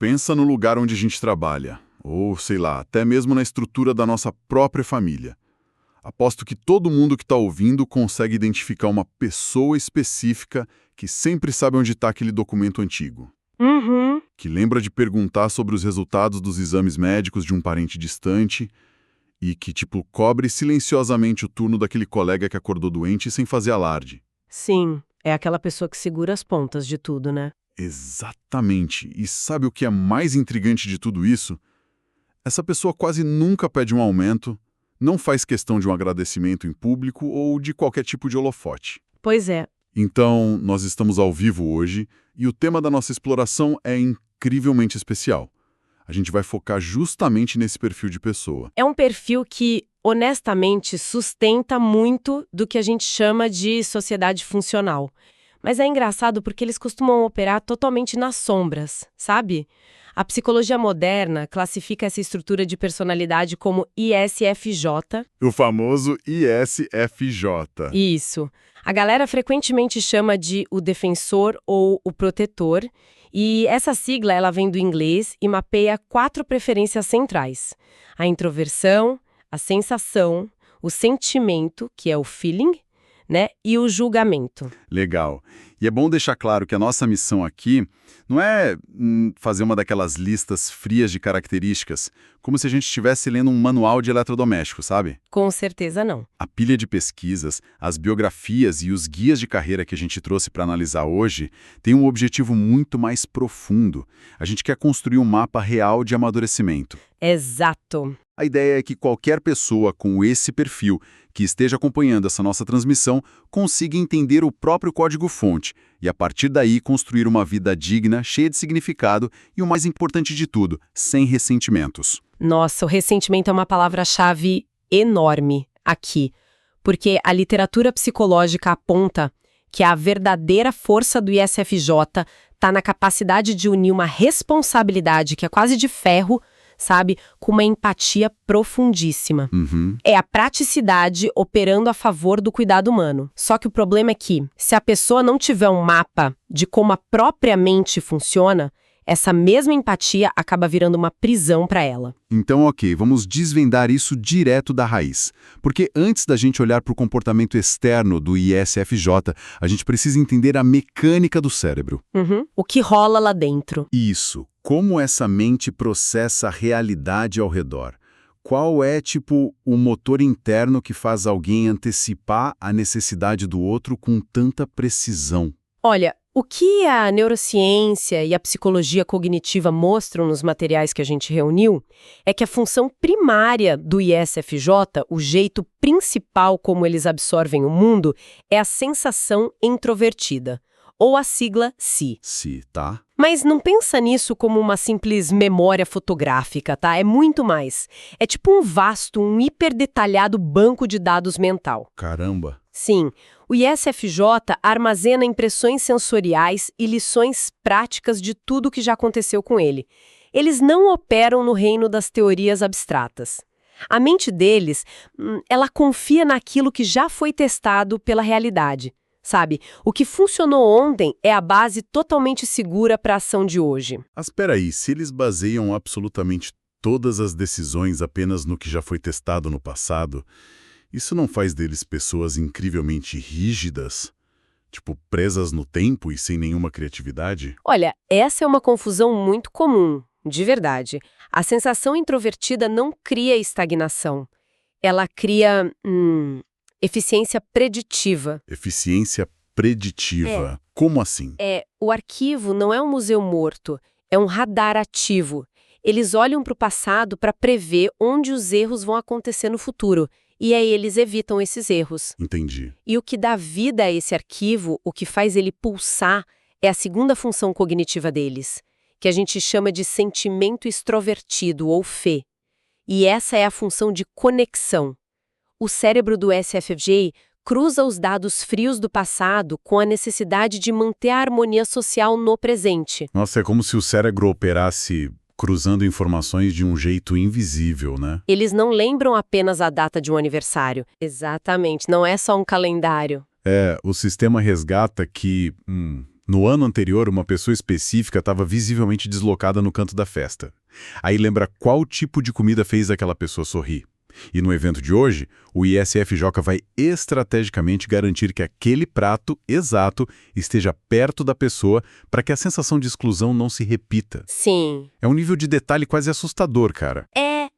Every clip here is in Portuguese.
Pensa no lugar onde a gente trabalha, ou sei lá, até mesmo na estrutura da nossa própria família. Aposto que todo mundo que está ouvindo consegue identificar uma pessoa específica que sempre sabe onde está aquele documento antigo, Uhum. que lembra de perguntar sobre os resultados dos exames médicos de um parente distante e que, tipo, cobre silenciosamente o turno daquele colega que acordou doente sem fazer alarde. Sim, é aquela pessoa que segura as pontas de tudo, né? Exatamente. E sabe o que é mais intrigante de tudo isso? Essa pessoa quase nunca pede um aumento, não faz questão de um agradecimento em público ou de qualquer tipo de holofote. Pois é. Então, nós estamos ao vivo hoje e o tema da nossa exploração é incrivelmente especial. A gente vai focar justamente nesse perfil de pessoa. É um perfil que, honestamente, sustenta muito do que a gente chama de sociedade funcional. Mas é engraçado porque eles costumam operar totalmente nas sombras, sabe? A psicologia moderna classifica essa estrutura de personalidade como ISFJ. O famoso ISFJ. Isso. A galera frequentemente chama de o defensor ou o protetor, e essa sigla ela vem do inglês e mapeia 4 preferências centrais: a introversão, a sensação, o sentimento, que é o feeling, né, e o julgamento. Legal. E é bom deixar claro que a nossa missão aqui não é fazer uma daquelas listas frias de características, como se a gente estivesse lendo um manual de eletrodoméstico, sabe? Com certeza não. A pilha de pesquisas, as biografias e os guias de carreira que a gente trouxe para analisar hoje tem um objetivo muito mais profundo. A gente quer construir um mapa real de amadurecimento. Exato. A ideia é que qualquer pessoa com esse perfil que esteja acompanhando essa nossa transmissão consiga entender o próprio código-fonte e, a partir daí, construir uma vida digna, cheia de significado e, o mais importante de tudo, sem ressentimentos. Nossa, o ressentimento é uma palavra-chave enorme aqui, porque a literatura psicológica aponta que a verdadeira força do ISFJ está na capacidade de unir uma responsabilidade que é quase de ferro, sabe, com uma empatia profundíssima. É a praticidade operando a favor do cuidado humano. Só que o problema é que, se a pessoa não tiver um mapa de como a própria mente funciona, essa mesma empatia acaba virando uma prisão para ela. Então, ok, vamos desvendar isso direto da raiz. Porque antes da gente olhar para o comportamento externo do ISFJ, a gente precisa entender a mecânica do cérebro. O que rola lá dentro. Isso, como essa mente processa a realidade ao redor. Qual é, tipo, o motor interno que faz alguém antecipar a necessidade do outro com tanta precisão? Olha, o que a neurociência e a psicologia cognitiva mostram nos materiais que a gente reuniu é que a função primária do ISFJ, o jeito principal como eles absorvem o mundo, é a sensação introvertida, ou a sigla SI. Se, tá? Mas não pensa nisso como uma simples memória fotográfica, tá? É muito mais. É tipo um vasto, um hiperdetalhado banco de dados mental. Caramba. Sim, o ISFJ armazena impressões sensoriais e lições práticas de tudo que já aconteceu com ele. Eles não operam no reino das teorias abstratas. A mente deles, ela confia naquilo que já foi testado pela realidade. Sabe, o que funcionou ontem é a base totalmente segura para a ação de hoje. Mas espera aí, se eles baseiam absolutamente todas as decisões apenas no que já foi testado no passado, isso não faz deles pessoas incrivelmente rígidas? Tipo, presas no tempo e sem nenhuma criatividade? Olha, essa é uma confusão muito comum, de verdade. A sensação introvertida não cria estagnação. Ela cria, eficiência preditiva. Eficiência preditiva. Como assim? O arquivo não é um museu morto, é um radar ativo. Eles olham para o passado para prever onde os erros vão acontecer no futuro. E aí eles evitam esses erros. Entendi. E o que dá vida a esse arquivo, o que faz ele pulsar, é a segunda função cognitiva deles, que a gente chama de sentimento extrovertido, ou FE. E essa é a função de conexão. O cérebro do SFJ cruza os dados frios do passado com a necessidade de manter a harmonia social no presente. Nossa, é como se o cérebro operasse cruzando informações de um jeito invisível, né? Eles não lembram apenas a data de um aniversário. Exatamente, não é só um calendário. O sistema resgata que, No ano anterior, uma pessoa específica estava visivelmente deslocada no canto da festa. Aí lembra qual tipo de comida fez aquela pessoa sorrir. E no evento de hoje, o ISFJ vai estrategicamente garantir que aquele prato exato esteja perto da pessoa para que a sensação de exclusão não se repita. Sim. É um nível de detalhe quase assustador, cara.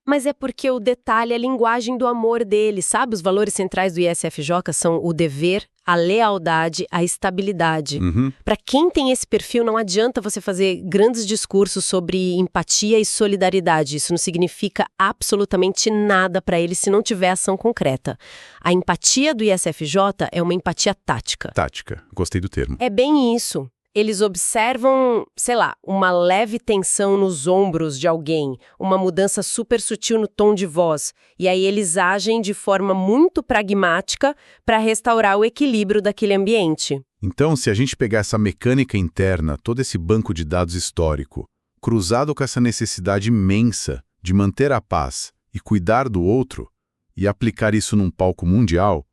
Mas é porque o detalhe é a linguagem do amor dele, sabe? Os valores centrais do ISFJ são o dever, a lealdade, a estabilidade. Para quem tem esse perfil, não adianta você fazer grandes discursos sobre empatia e solidariedade. Isso não significa absolutamente nada para ele se não tiver ação concreta. A empatia do ISFJ é uma empatia tática. Tática. Gostei do termo. É bem isso. Eles observam, sei lá, uma leve tensão nos ombros de alguém, uma mudança super sutil no tom de voz, e aí eles agem de forma muito pragmática para restaurar o equilíbrio daquele ambiente. Então, se a gente pegar essa mecânica interna, todo esse banco de dados histórico, cruzado com essa necessidade imensa de manter a paz e cuidar do outro, e aplicar isso num palco mundial,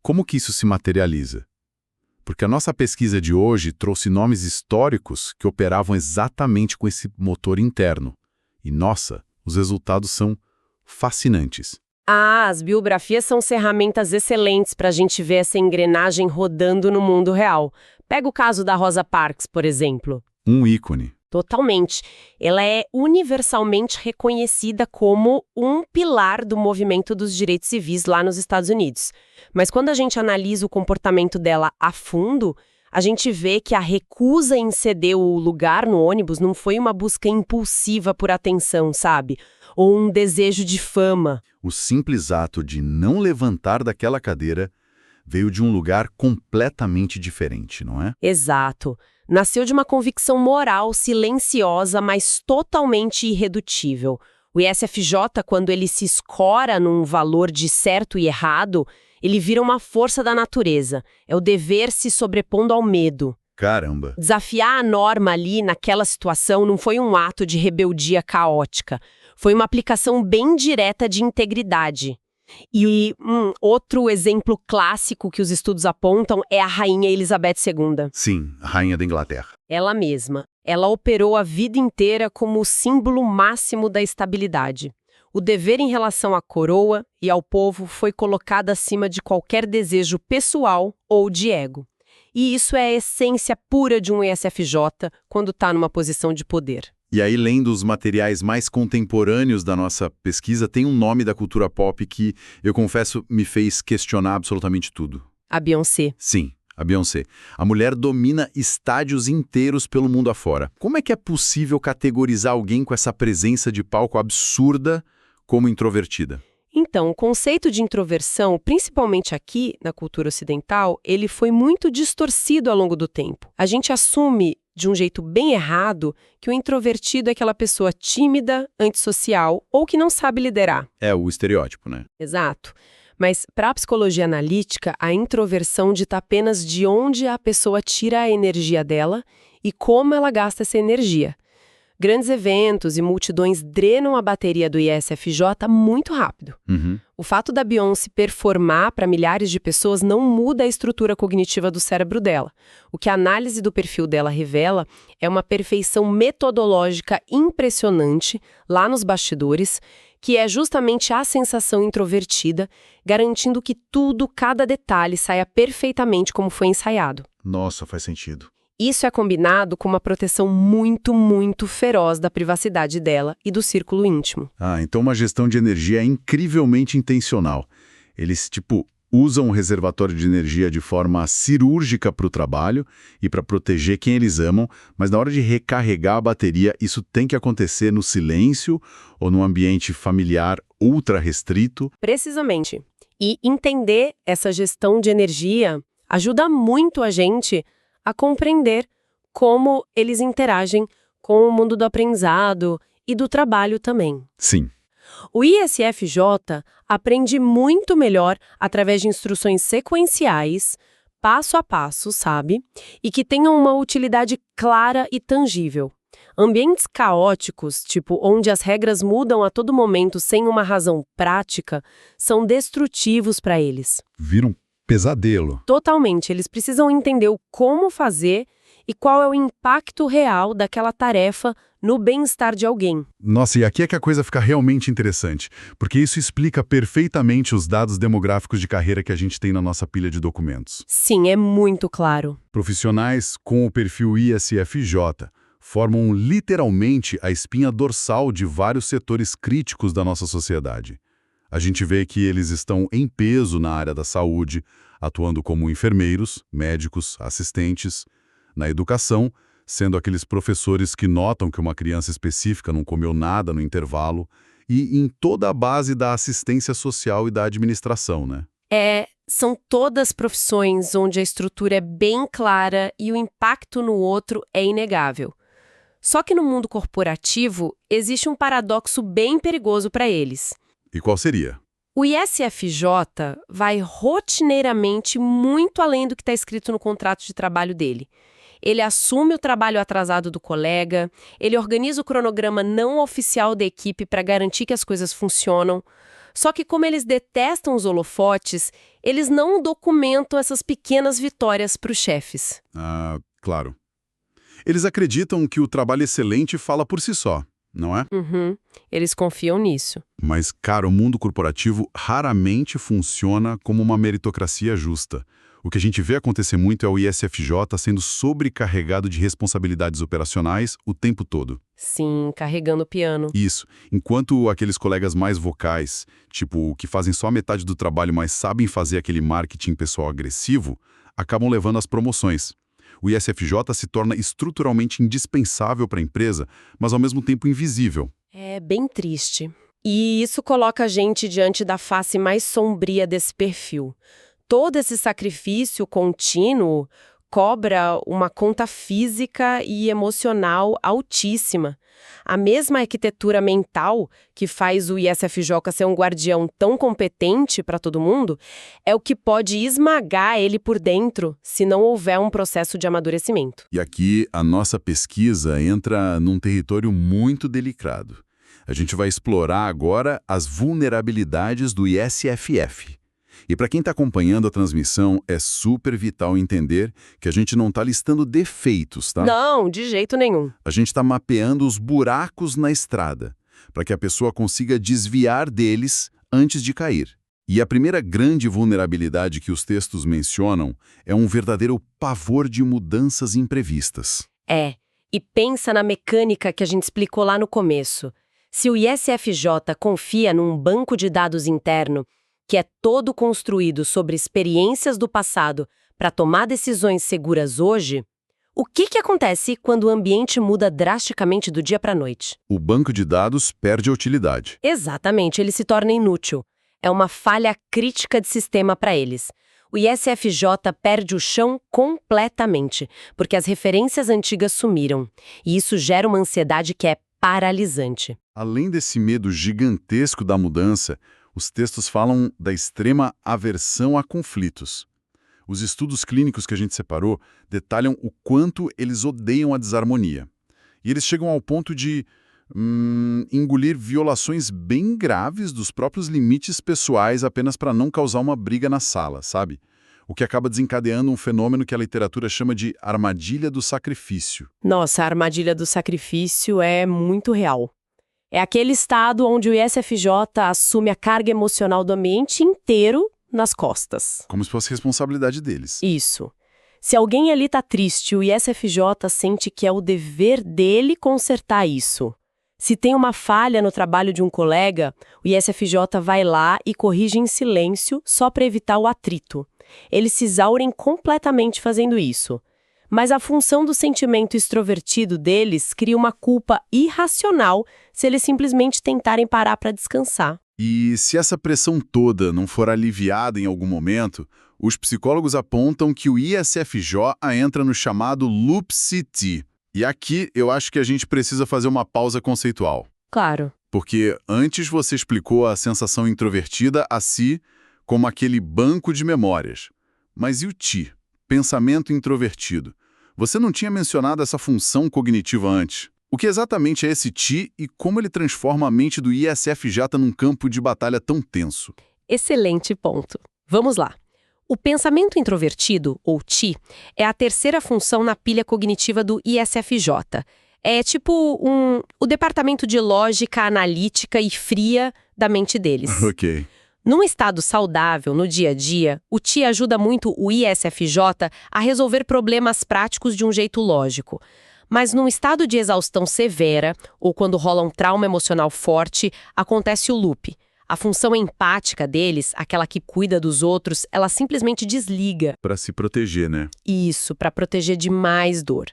como que isso se materializa? Porque a nossa pesquisa de hoje trouxe nomes históricos que operavam exatamente com esse motor interno. E, nossa, os resultados são fascinantes. As biografias são ferramentas excelentes para a gente ver essa engrenagem rodando no mundo real. Pega o caso da Rosa Parks, por exemplo. Um ícone. Totalmente. Ela é universalmente reconhecida como um pilar do movimento dos direitos civis lá nos Estados Unidos. Mas quando a gente analisa o comportamento dela a fundo, a gente vê que a recusa em ceder o lugar no ônibus não foi uma busca impulsiva por atenção, sabe? Ou um desejo de fama. O simples ato de não levantar daquela cadeira veio de um lugar completamente diferente, não é? Exato. Nasceu de uma convicção moral silenciosa, mas totalmente irredutível. O ISFJ, quando ele se escora num valor de certo e errado, ele vira uma força da natureza. É o dever se sobrepondo ao medo. Caramba! Desafiar a norma ali, naquela situação, não foi um ato de rebeldia caótica. Foi uma aplicação bem direta de integridade. E outro exemplo clássico que os estudos apontam é a Rainha Elizabeth II. Sim, a Rainha da Inglaterra. Ela mesma. Ela operou a vida inteira como o símbolo máximo da estabilidade. O dever em relação à coroa e ao povo foi colocado acima de qualquer desejo pessoal ou de ego. E isso é a essência pura de um ISFJ quando está numa posição de poder. E aí, lendo os materiais mais contemporâneos da nossa pesquisa, tem um nome da cultura pop que, eu confesso, me fez questionar absolutamente tudo. A Beyoncé. Sim, a Beyoncé. A mulher domina estádios inteiros pelo mundo afora. Como é que é possível categorizar alguém com essa presença de palco absurda como introvertida? Então, o conceito de introversão, principalmente aqui na cultura ocidental, ele foi muito distorcido ao longo do tempo. A gente assume de um jeito bem errado que o introvertido é aquela pessoa tímida, antissocial ou que não sabe liderar. É o estereótipo, né? Exato. Mas, para a psicologia analítica, a introversão dita apenas de onde a pessoa tira a energia dela e como ela gasta essa energia. Grandes eventos e multidões drenam a bateria do ISFJ muito rápido. O fato da Beyoncé performar para milhares de pessoas não muda a estrutura cognitiva do cérebro dela. O que a análise do perfil dela revela é uma perfeição metodológica impressionante lá nos bastidores, que é justamente a sensação introvertida, garantindo que tudo, cada detalhe, saia perfeitamente como foi ensaiado. Nossa, faz sentido. Isso é combinado com uma proteção muito, muito feroz da privacidade dela e do círculo íntimo. Então uma gestão de energia é incrivelmente intencional. Eles, usam o reservatório de energia de forma cirúrgica para o trabalho e para proteger quem eles amam, mas na hora de recarregar a bateria, isso tem que acontecer no silêncio ou num ambiente familiar ultra restrito. Precisamente. E entender essa gestão de energia ajuda muito a gente a compreender como eles interagem com o mundo do aprendizado e do trabalho também. Sim. O ISFJ aprende muito melhor através de instruções sequenciais, passo a passo, sabe? E que tenham uma utilidade clara e tangível. Ambientes caóticos, onde as regras mudam a todo momento sem uma razão prática, são destrutivos para eles. Vira um pesadelo. Totalmente. Eles precisam entender o como fazer e qual é o impacto real daquela tarefa no bem-estar de alguém. Nossa, e aqui é que a coisa fica realmente interessante, porque isso explica perfeitamente os dados demográficos de carreira que a gente tem na nossa pilha de documentos. Sim, é muito claro. Profissionais com o perfil ISFJ formam literalmente a espinha dorsal de vários setores críticos da nossa sociedade. A gente vê que eles estão em peso na área da saúde, atuando como enfermeiros, médicos, assistentes, na educação, sendo aqueles professores que notam que uma criança específica não comeu nada no intervalo, e em toda a base da assistência social e da administração, né? São todas profissões onde a estrutura é bem clara e o impacto no outro é inegável. Só que no mundo corporativo, existe um paradoxo bem perigoso para eles. E qual seria? O ISFJ vai rotineiramente muito além do que está escrito no contrato de trabalho dele. Ele assume o trabalho atrasado do colega, ele organiza o cronograma não oficial da equipe para garantir que as coisas funcionam. Só que como eles detestam os holofotes, eles não documentam essas pequenas vitórias para os chefes. Ah, claro. Eles acreditam que o trabalho excelente fala por si só, não é? Eles confiam nisso. Mas, cara, o mundo corporativo raramente funciona como uma meritocracia justa. O que a gente vê acontecer muito é o ISFJ sendo sobrecarregado de responsabilidades operacionais o tempo todo. Sim, carregando o piano. Isso. Enquanto aqueles colegas mais vocais, tipo, que fazem só metade do trabalho, mas sabem fazer aquele marketing pessoal agressivo, acabam levando as promoções. O ISFJ se torna estruturalmente indispensável para a empresa, mas ao mesmo tempo invisível. É bem triste. E isso coloca a gente diante da face mais sombria desse perfil. Todo esse sacrifício contínuo cobra uma conta física e emocional altíssima. A mesma arquitetura mental que faz o ISFJ ser um guardião tão competente para todo mundo é o que pode esmagar ele por dentro se não houver um processo de amadurecimento. E aqui a nossa pesquisa entra num território muito delicado. A gente vai explorar agora as vulnerabilidades do ISFF. E para quem está acompanhando a transmissão, é super vital entender que a gente não está listando defeitos, tá? Não, de jeito nenhum. A gente está mapeando os buracos na estrada, para que a pessoa consiga desviar deles antes de cair. E a primeira grande vulnerabilidade que os textos mencionam é um verdadeiro pavor de mudanças imprevistas. E pensa na mecânica que a gente explicou lá no começo. Se o ISFJ confia num banco de dados interno, que é todo construído sobre experiências do passado para tomar decisões seguras hoje, o que acontece quando o ambiente muda drasticamente do dia para a noite? O banco de dados perde a utilidade. Exatamente, ele se torna inútil. É uma falha crítica de sistema para eles. O ISFJ perde o chão completamente, porque as referências antigas sumiram. E isso gera uma ansiedade que é paralisante. Além desse medo gigantesco da mudança, os textos falam da extrema aversão a conflitos. Os estudos clínicos que a gente separou detalham o quanto eles odeiam a desarmonia. E eles chegam ao ponto de engolir violações bem graves dos próprios limites pessoais apenas para não causar uma briga na sala, sabe? O que acaba desencadeando um fenômeno que a literatura chama de armadilha do sacrifício. Nossa, a armadilha do sacrifício é muito real. É aquele estado onde o ISFJ assume a carga emocional do ambiente inteiro nas costas. Como se fosse responsabilidade deles. Isso. Se alguém ali tá triste, o ISFJ sente que é o dever dele consertar isso. Se tem uma falha no trabalho de um colega, o ISFJ vai lá e corrige em silêncio só para evitar o atrito. Eles se exaurem completamente fazendo isso. Mas a função do sentimento extrovertido deles cria uma culpa irracional se eles simplesmente tentarem parar para descansar. E se essa pressão toda não for aliviada em algum momento, os psicólogos apontam que o ISFJ entra no chamado Loop CT. E aqui eu acho que a gente precisa fazer uma pausa conceitual. Claro. Porque antes você explicou a sensação introvertida a si como aquele banco de memórias. Mas e o ti? Pensamento introvertido. Você não tinha mencionado essa função cognitiva antes. O que exatamente é esse ti e como ele transforma a mente do ISFJ num campo de batalha tão tenso? Excelente ponto. Vamos lá. O pensamento introvertido, ou TI, é a terceira função na pilha cognitiva do ISFJ. É tipo o departamento de lógica analítica e fria da mente deles. Ok. Num estado saudável, no dia a dia, o TI ajuda muito o ISFJ a resolver problemas práticos de um jeito lógico. Mas num estado de exaustão severa, ou quando rola um trauma emocional forte, acontece o loop. A função empática deles, aquela que cuida dos outros, ela simplesmente desliga. Para se proteger, né? Isso, para proteger de mais dor.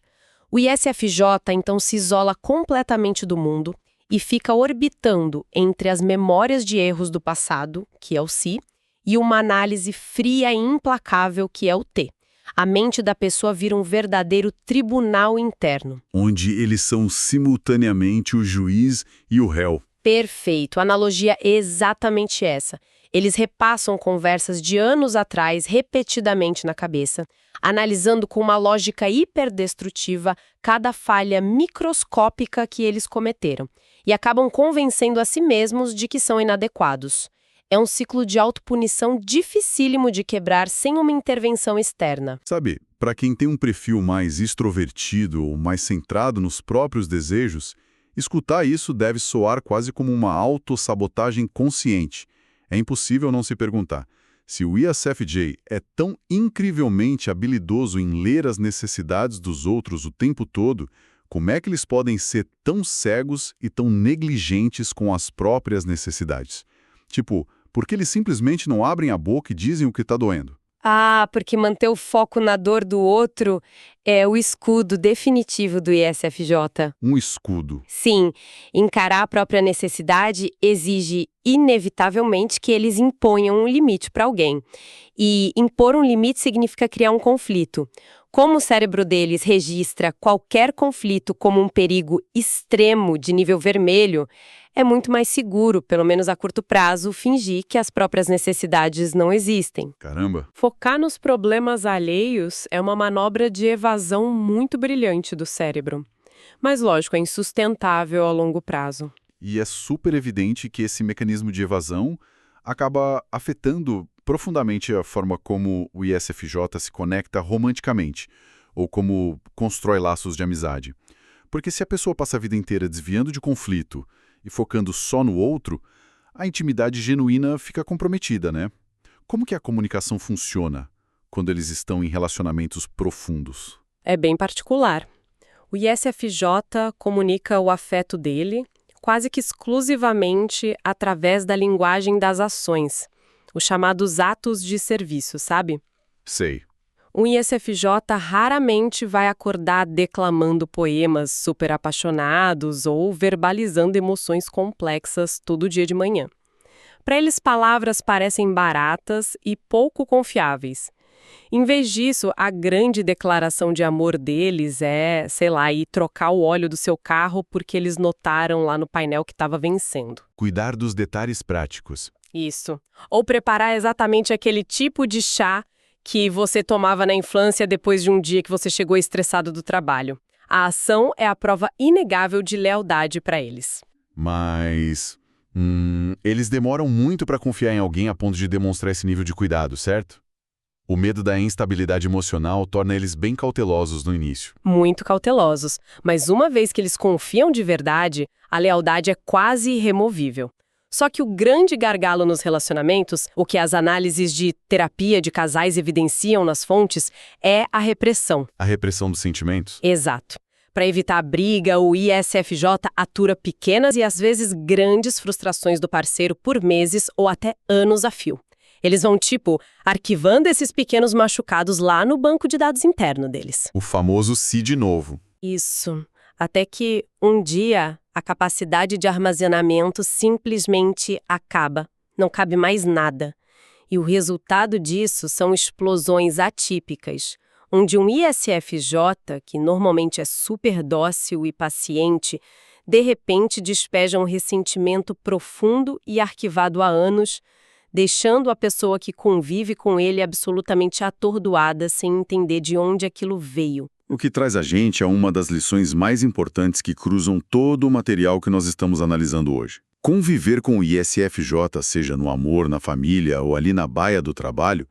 O ISFJ, então, se isola completamente do mundo e fica orbitando entre as memórias de erros do passado, que é o Si, e uma análise fria e implacável, que é o T. A mente da pessoa vira um verdadeiro tribunal interno. Onde eles são simultaneamente o juiz e o réu. Perfeito, a analogia é exatamente essa. Eles repassam conversas de anos atrás repetidamente na cabeça, analisando com uma lógica hiperdestrutiva cada falha microscópica que eles cometeram, e acabam convencendo a si mesmos de que são inadequados. É um ciclo de autopunição dificílimo de quebrar sem uma intervenção externa. Sabe, para quem tem um perfil mais extrovertido ou mais centrado nos próprios desejos, escutar isso deve soar quase como uma autossabotagem consciente. É impossível não se perguntar, se o ISFJ é tão incrivelmente habilidoso em ler as necessidades dos outros o tempo todo, como é que eles podem ser tão cegos e tão negligentes com as próprias necessidades? Tipo, por que eles simplesmente não abrem a boca e dizem o que está doendo? Ah, porque manter o foco na dor do outro é o escudo definitivo do ISFJ. Um escudo. Sim, encarar a própria necessidade exige, inevitavelmente, que eles imponham um limite para alguém. E impor um limite significa criar um conflito. Como o cérebro deles registra qualquer conflito como um perigo extremo de nível vermelho, é muito mais seguro, pelo menos a curto prazo, fingir que as próprias necessidades não existem. Caramba. Focar nos problemas alheios é uma manobra de evasão muito brilhante do cérebro. Mas, lógico, é insustentável a longo prazo. E é super evidente que esse mecanismo de evasão acaba afetando profundamente a forma como o ISFJ se conecta romanticamente, ou como constrói laços de amizade. Porque se a pessoa passa a vida inteira desviando de conflito e focando só no outro, a intimidade genuína fica comprometida, né? Como que a comunicação funciona quando eles estão em relacionamentos profundos? É bem particular. O ISFJ comunica o afeto dele quase que exclusivamente através da linguagem das ações, os chamados atos de serviço, sabe? Sei. Um ISFJ raramente vai acordar declamando poemas super apaixonados ou verbalizando emoções complexas todo dia de manhã. Para eles, palavras parecem baratas e pouco confiáveis. Em vez disso, a grande declaração de amor deles é, sei lá, ir trocar o óleo do seu carro porque eles notaram lá no painel que estava vencendo. Cuidar dos detalhes práticos. Isso. Ou preparar exatamente aquele tipo de chá que você tomava na infância depois de um dia que você chegou estressado do trabalho. A ação é a prova inegável de lealdade para eles. Mas eles demoram muito para confiar em alguém a ponto de demonstrar esse nível de cuidado, certo? O medo da instabilidade emocional torna eles bem cautelosos no início. Muito cautelosos, mas uma vez que eles confiam de verdade, a lealdade é quase irremovível. Só que o grande gargalo nos relacionamentos, o que as análises de terapia de casais evidenciam nas fontes, é a repressão. A repressão dos sentimentos? Exato. Para evitar a briga, o ISFJ atura pequenas e às vezes grandes frustrações do parceiro por meses ou até anos a fio. Eles vão, arquivando esses pequenos machucados lá no banco de dados interno deles. O famoso si de novo. Isso. Até que, um dia, a capacidade de armazenamento simplesmente acaba. Não cabe mais nada. E o resultado disso são explosões atípicas, onde um ISFJ, que normalmente é super dócil e paciente, de repente despeja um ressentimento profundo e arquivado há anos, deixando a pessoa que convive com ele absolutamente atordoada sem entender de onde aquilo veio. O que traz a gente a uma das lições mais importantes que cruzam todo o material que nós estamos analisando hoje. Conviver com o ISFJ, seja no amor, na família ou ali na baia do trabalho,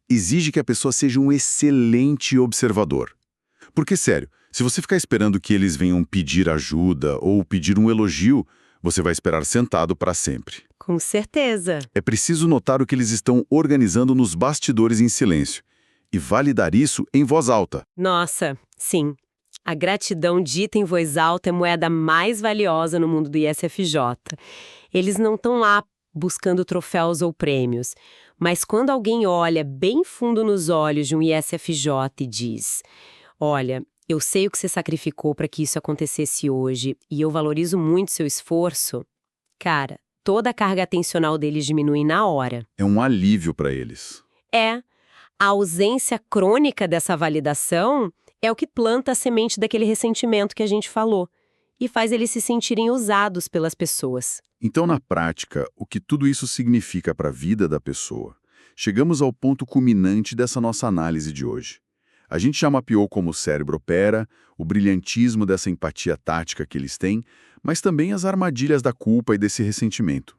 exige que a pessoa seja um excelente observador. Porque, sério, se você ficar esperando que eles venham pedir ajuda ou pedir um elogio, você vai esperar sentado para sempre. Com certeza. É preciso notar o que eles estão organizando nos bastidores em silêncio e validar isso em voz alta. Nossa, sim. A gratidão dita em voz alta é a moeda mais valiosa no mundo do ISFJ. Eles não estão lá buscando troféus ou prêmios, mas quando alguém olha bem fundo nos olhos de um ISFJ e diz: olha, eu sei o que você sacrificou para que isso acontecesse hoje e eu valorizo muito seu esforço, cara, toda a carga atencional deles diminui na hora. É um alívio para eles. A ausência crônica dessa validação é o que planta a semente daquele ressentimento que a gente falou e faz eles se sentirem usados pelas pessoas. Então, na prática, o que tudo isso significa para a vida da pessoa? Chegamos ao ponto culminante dessa nossa análise de hoje. A gente já mapeou como o cérebro opera, o brilhantismo dessa empatia tática que eles têm, mas também as armadilhas da culpa e desse ressentimento.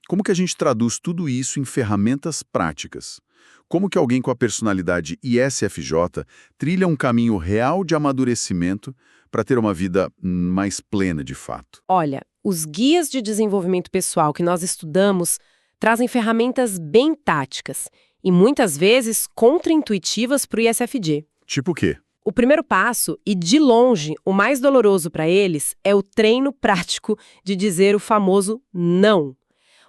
Como que a gente traduz tudo isso em ferramentas práticas? Como que alguém com a personalidade ISFJ trilha um caminho real de amadurecimento para ter uma vida mais plena de fato? Olha, os guias de desenvolvimento pessoal que nós estudamos trazem ferramentas bem táticas e muitas vezes contraintuitivas para o ISFJ. Tipo o quê? O primeiro passo, e de longe o mais doloroso para eles, é o treino prático de dizer o famoso não.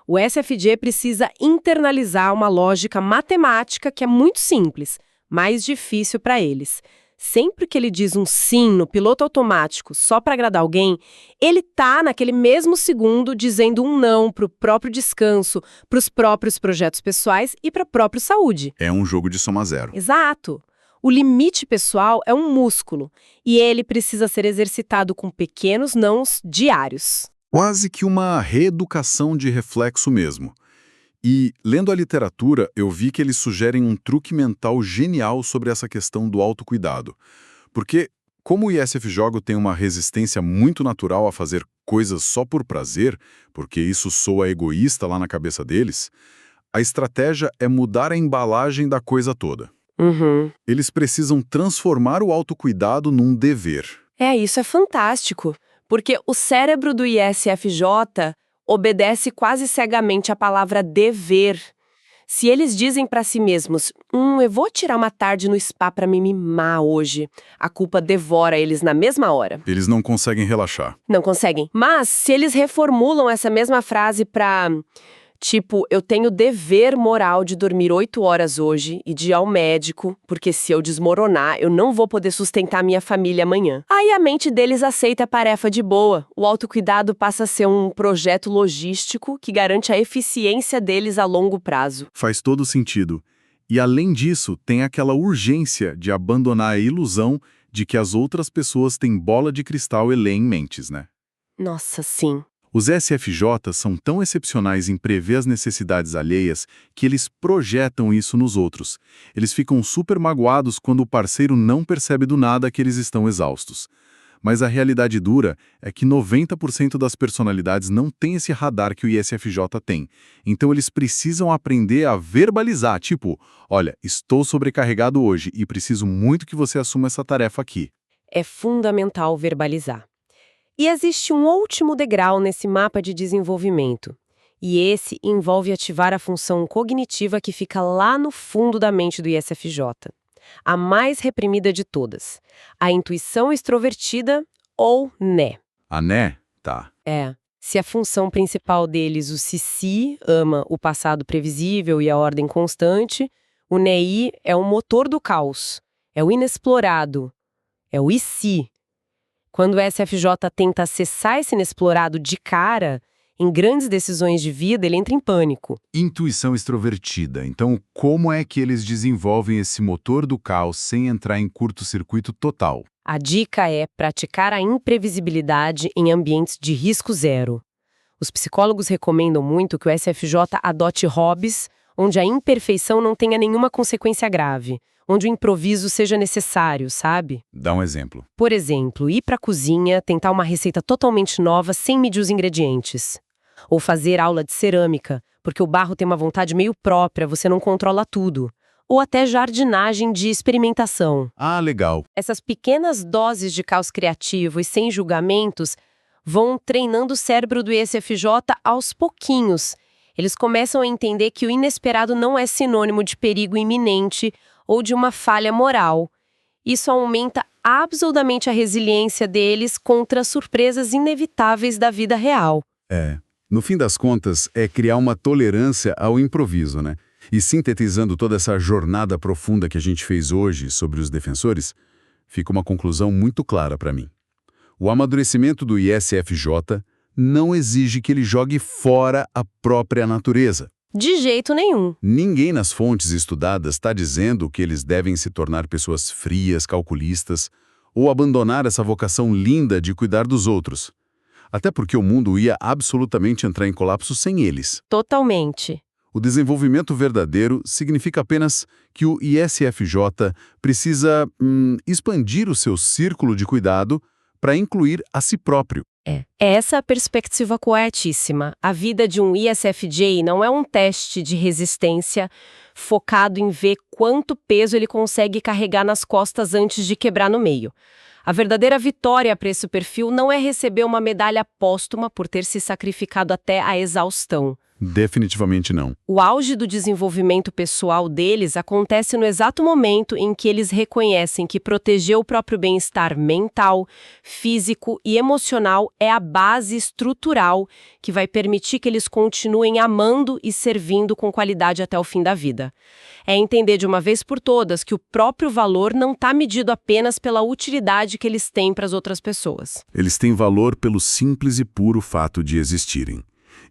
O SFJ precisa internalizar uma lógica matemática que é muito simples, mas difícil para eles. Sempre que ele diz um sim no piloto automático só para agradar alguém, ele tá naquele mesmo segundo dizendo um não para o próprio descanso, para os próprios projetos pessoais e para a própria saúde. É um jogo de soma zero. Exato. O limite pessoal é um músculo e ele precisa ser exercitado com pequenos nãos diários. Quase que uma reeducação de reflexo mesmo. E, lendo a literatura, eu vi que eles sugerem um truque mental genial sobre essa questão do autocuidado. Porque, como o ISFJ tem uma resistência muito natural a fazer coisas só por prazer, porque isso soa egoísta lá na cabeça deles, a estratégia é mudar a embalagem da coisa toda. Eles precisam transformar o autocuidado num dever. Isso é fantástico, porque o cérebro do ISFJ obedece quase cegamente à palavra dever. Se eles dizem para si mesmos, eu vou tirar uma tarde no spa para me mimar hoje, a culpa devora eles na mesma hora. Eles não conseguem relaxar. Não conseguem. Mas se eles reformulam essa mesma frase para... tipo, eu tenho dever moral de dormir 8 horas hoje e de ir ao médico, porque se eu desmoronar, eu não vou poder sustentar minha família amanhã. Aí a mente deles aceita a tarefa de boa. O autocuidado passa a ser um projeto logístico que garante a eficiência deles a longo prazo. Faz todo sentido. E além disso, tem aquela urgência de abandonar a ilusão de que as outras pessoas têm bola de cristal e leem mentes, né? Nossa, sim. Os SFJ são tão excepcionais em prever as necessidades alheias que eles projetam isso nos outros. Eles ficam super magoados quando o parceiro não percebe do nada que eles estão exaustos. Mas a realidade dura é que 90% das personalidades não têm esse radar que o ISFJ tem. Então eles precisam aprender a verbalizar, tipo, olha, estou sobrecarregado hoje e preciso muito que você assuma essa tarefa aqui. É fundamental verbalizar. E existe um último degrau nesse mapa de desenvolvimento. E esse envolve ativar a função cognitiva que fica lá no fundo da mente do ISFJ. A mais reprimida de todas. A intuição extrovertida ou NE. A NE? Tá. Se a função principal deles, o SISI, ama o passado previsível e a ordem constante, o NEI é o motor do caos. É o inexplorado. É o IC. Quando o SFJ tenta acessar esse inexplorado de cara, em grandes decisões de vida, ele entra em pânico. Intuição extrovertida. Então, como é que eles desenvolvem esse motor do caos sem entrar em curto-circuito total? A dica é praticar a imprevisibilidade em ambientes de risco zero. Os psicólogos recomendam muito que o SFJ adote hobbies onde a imperfeição não tenha nenhuma consequência grave. Onde o improviso seja necessário, sabe? Dá um exemplo. Por exemplo, ir para a cozinha, tentar uma receita totalmente nova sem medir os ingredientes. Ou fazer aula de cerâmica, porque o barro tem uma vontade meio própria, você não controla tudo. ou até jardinagem de experimentação. Ah, legal. Essas pequenas doses de caos criativo e sem julgamentos vão treinando o cérebro do ISFJ aos pouquinhos. Eles começam a entender que o inesperado não é sinônimo de perigo iminente ou de uma falha moral. Isso aumenta absurdamente a resiliência deles contra as surpresas inevitáveis da vida real. No fim das contas, é criar uma tolerância ao improviso, né? E sintetizando toda essa jornada profunda que a gente fez hoje sobre os defensores, fica uma conclusão muito clara para mim. O amadurecimento do ISFJ não exige que ele jogue fora a própria natureza. De jeito nenhum. Ninguém nas fontes estudadas está dizendo que eles devem se tornar pessoas frias, calculistas, ou abandonar essa vocação linda de cuidar dos outros. Até porque o mundo ia absolutamente entrar em colapso sem eles. Totalmente. O desenvolvimento verdadeiro significa apenas que o ISFJ precisa expandir o seu círculo de cuidado para incluir a si próprio. Essa é a perspectiva corretíssima. A vida de um ISFJ não é um teste de resistência focado em ver quanto peso ele consegue carregar nas costas antes de quebrar no meio. A verdadeira vitória para esse perfil não é receber uma medalha póstuma por ter se sacrificado até a exaustão. Definitivamente não. O auge do desenvolvimento pessoal deles acontece no exato momento em que eles reconhecem que proteger o próprio bem-estar mental, físico e emocional é a base estrutural que vai permitir que eles continuem amando e servindo com qualidade até o fim da vida. É entender de uma vez por todas que o próprio valor não está medido apenas pela utilidade que eles têm para as outras pessoas. Eles têm valor pelo simples e puro fato de existirem.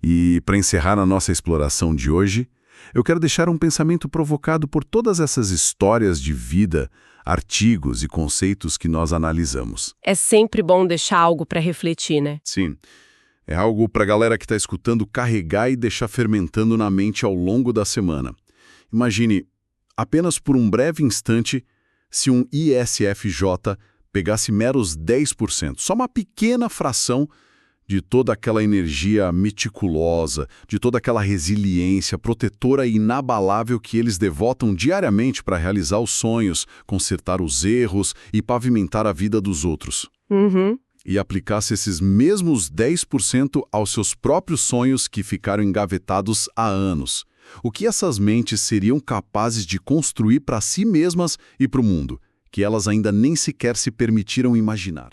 E, para encerrar a nossa exploração de hoje, eu quero deixar um pensamento provocado por todas essas histórias de vida, artigos e conceitos que nós analisamos. É sempre bom deixar algo para refletir, né? Sim, é algo para a galera que está escutando carregar e deixar fermentando na mente ao longo da semana. Imagine, apenas por um breve instante, se um ISFJ pegasse meros 10%, só uma pequena fração de toda aquela energia meticulosa, de toda aquela resiliência protetora e inabalável que eles devotam diariamente para realizar os sonhos, consertar os erros e pavimentar a vida dos outros. E aplicasse esses mesmos 10% aos seus próprios sonhos que ficaram engavetados há anos. O que essas mentes seriam capazes de construir para si mesmas e para o mundo, que elas ainda nem sequer se permitiram imaginar.